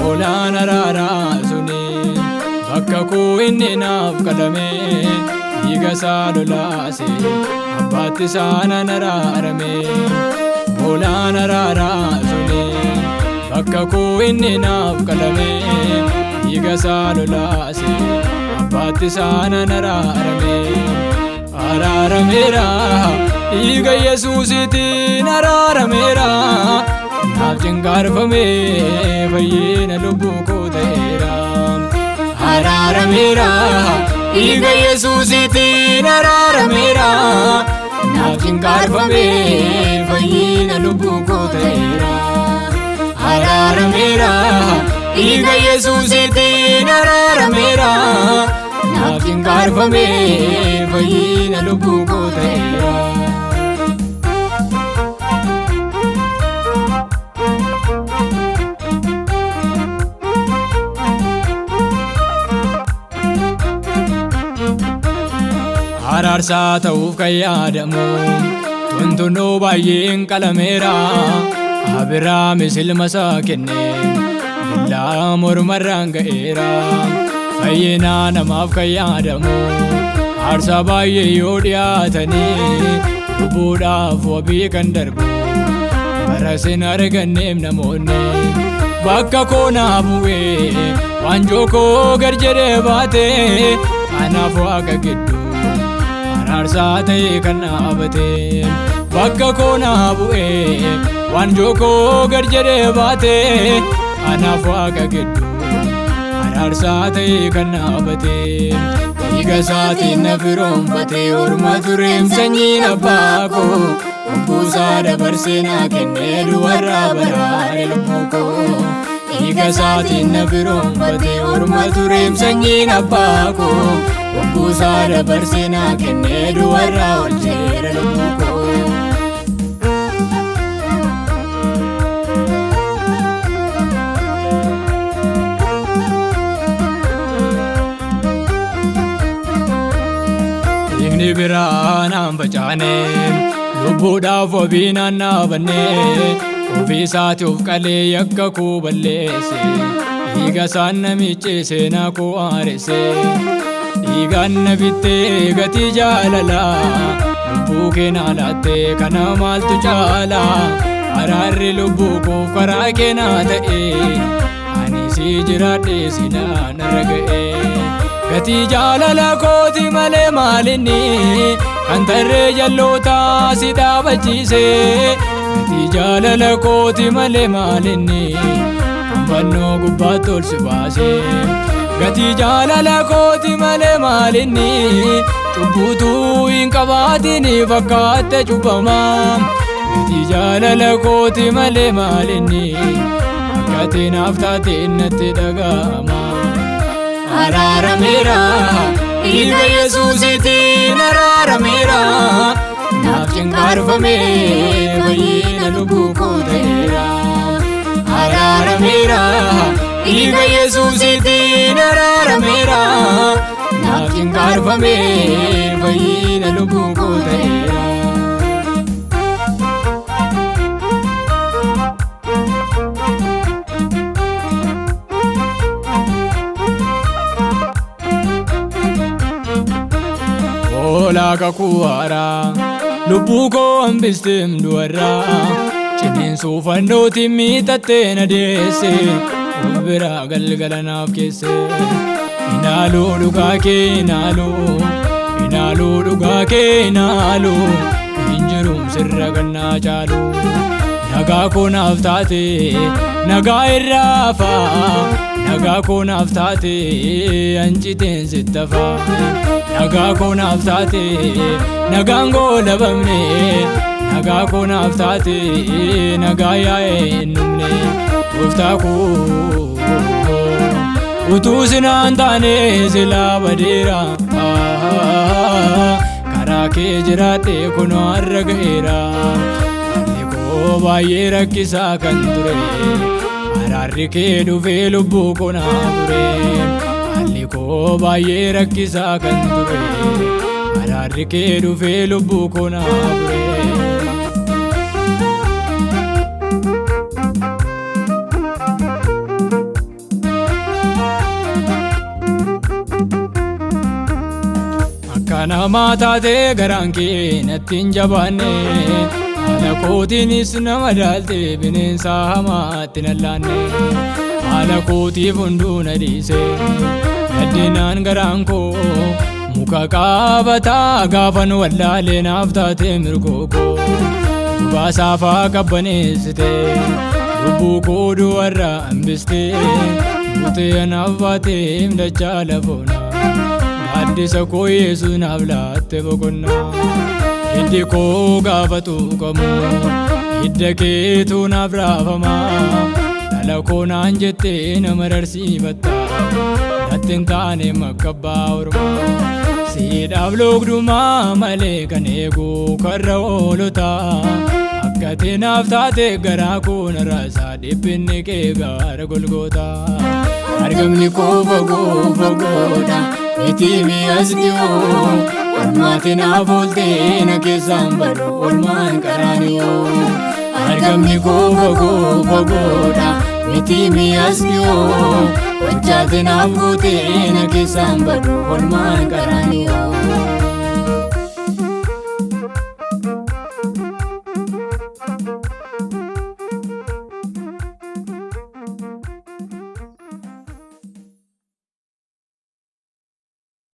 Hoolaan araaraa suni bakka koo inni naaf qalame dhiiga isaa lolaase abbaatti isaanan araarame. Hoolaan araaraa suni bakka koo inni naaf qalame dhiiga isaa lolaase abbaatti isaanan araarame. Araarameera dhiiga Yesuusiitiin araarameera. Naaf cinqaarfame fayyina lubbuu koo ta'eera. Araarameera dhiiga Yesuusiitiin araarameera. Naaf cinqaarfame fayyina lubbuu koo ta'eera. Araarameera dhiiga Yesuusiitiin araarameera. Naaf cinqaarfame fayyina lubbuu koo ta'eera. Araarsaa ta'uuf kan yaadamu tuntunnoo baay'een qalameera. Abiraamis ilma isaa kennee billaa mormarraan ga'eera. Fayyina namaaf kan yaadamu aarsaa baay'ee yoo dhiyaatanii lubbuudhaaf wabii kan darbu barasin arganneef namoonni. Bakka koo naa bu'ee waanjoo koo gad jedhee baate anaaf waaqa gidduu araarsaa ta'e kan dhaabate. Bakka koo naa bu'ee waanjoo koo gad jedhee baate anaaf waaqa gidduu araarsaa ta'e kan dhaabate. Dhiiga isaatiin na firoomfate orma tureem sanyiin abbaa koo lubbuusaa dabarsee naa kennee du'arraa baraare lubbuu koo. Dhiiga isaatiin na firoomfate orma tureem sanyiin abbaa koo lubbuusaa dabarsee naa kennee du'arraa oolcheera lubbuu koo. Dhiigni biraa naan facaane lubbuudhaaf wabii naan dhaabanne. Ofii isaati of qalee yakka koo balleesse. Dhiiga isaan na micciise na koo aaresse. Dhiigaan na bittee gatii jaalalaa lubbuu kee naa laatte kana maaltu caala. Araarri lubbuu koo karaa kee naa ta'e ani si jiraadhe silaa narra ga'e. Gatii jaalala kooti malee maalinni kan tarree jallootaa si dhaabachiise. Gatii jaalala kooti malee maalinni kan fannoo gubbaatti ol si baase. Gatii jaalala kooti malee maalinni cubbuutuu hin qabaatin fakkaatte cubbamaa. Gatii jaalala kooti malee maalinni akka ati naaf taate natti dhaga'ama. Araarameera dhiiga Yesuusiitiin araarameera. Naaf cinqaarfame fayyina lubbuu koo ta'eera. Araarameera dhiiga Yesuusiitiin araarameera. Naaf cinqaarfame fayyina lubbuu koo ta'eera. Hoolaa kakuu haaraa lubbuu koo hambisteen du'arraa. Ciniinsuu fannootiin miidhattee na deesse of biraa galgala naaf keesse. Inaaluu dhugaa kee inaaluu inaaluu dhugaa kee inaaluu hin jiruun sirra gannaa caalu. Nagaa koo naaf taate nagaa irraa hafaa. Nagaa koo naaf taate anciteen sitti hafaa. Nagaa koo naaf taate nagaan goolabamne. Nagaa koo naaf taate nagaa yaa'ee hin dhumne. Gooftaa koo utuu sinaan taane silaa badeera. Karaa kee jiraadhe kunoo har'a ga'eera. Haalli koo baay'ee rakkisaa kan ture araarri kee dhufee lubbuu koo naa fure. Haalli koo baay'ee rakkisaa kan ture araarri kee dhufee lubbuu koo naa fure. Namaa taatee garaan kee natti hin jabaanne haala kootiinis nama dhaalte bineensa hamaatti nan laanne. Haala kootiif hunduu na dhiise gaddinaan garaan koo muka qabataa gaafan wallaalee naaf taate mirgoo koo. Gubaa saafaa qabbaneessite lubbuu koo du'arraa hambiste buutee naaf baateef dachaa lafoona. Addisa koo Yesuus naaf laatte boqonnaa. Hiddi koo gaafa tuqamu hidda keetu naaf raafama. Dhala koo naan jettee nama rarsiifatta natti hin taane makkabbaa ormaa. Siidhaaf loogdumaa malee kan eegu karra oolotaa. Akka ati naaf taate garaa koo narraasaa dhiphinni kee gaara Golgootaa. Argamni koo fagoo fagoodha miti mi'as dhiyoo. Olmaati naaf ooltee na keessaan badu olmaan qaraaniyoo. Argamni koo fagoo fagoodha miti mi'as dhiyoo. Wachaati naaf gootee na keessaan badu olmaan qaraaniyoo.